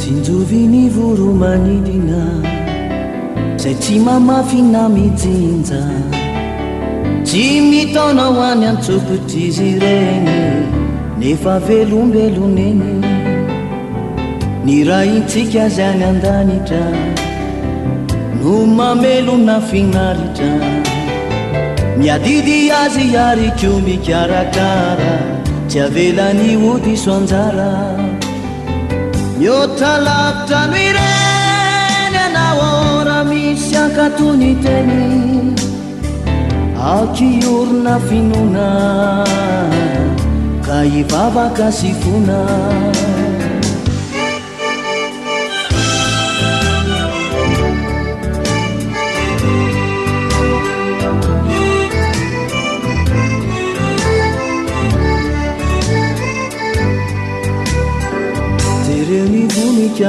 Tsinjoviny voro manidina zay tsy mamafina mijinja tsy mitaona ho any antsopotry izy ireny nefa velombeloneny ny raintsika zay any andanitra no mamelona finaritra miadidy azy ariko mikarakara tsy avelany odiso anjara miota lavitra no ireny anaora misy ankatony teny akiorona finona ka ivavaka sy fona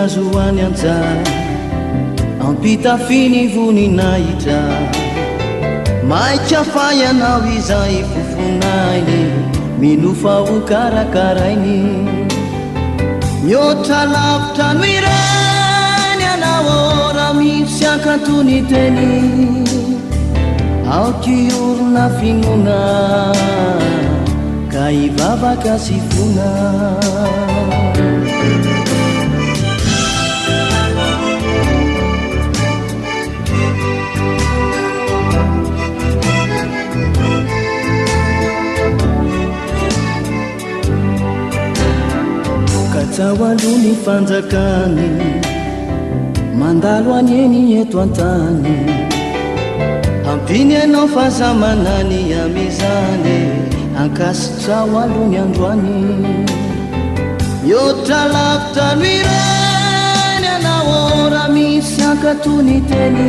azo any anjara ampitafiny voninahitra maika fayanao izay fofonainy minofa ho karakarainy mihoatra lavitra no ireny anao ora misy ankatony teny aokiorona finona ka ivavaka sy fona Tawaluni fanjakani mandalo anyeni eto antany ampiny anao fahazamanany amizany ankasitra waluni androany mihoatra lavitra no ireny anao ora misy ankatony teny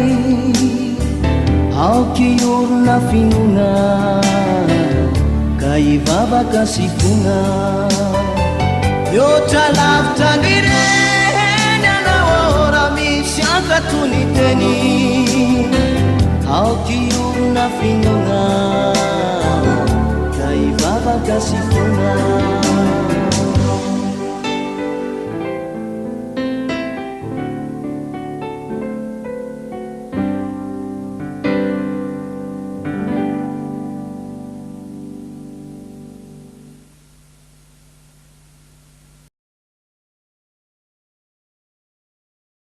aokiorona finona ka ivavaka sy fona mihoatra lavitra no ireny anao ora misy ankatony teny aokiorona finona ka ivavaka sy fona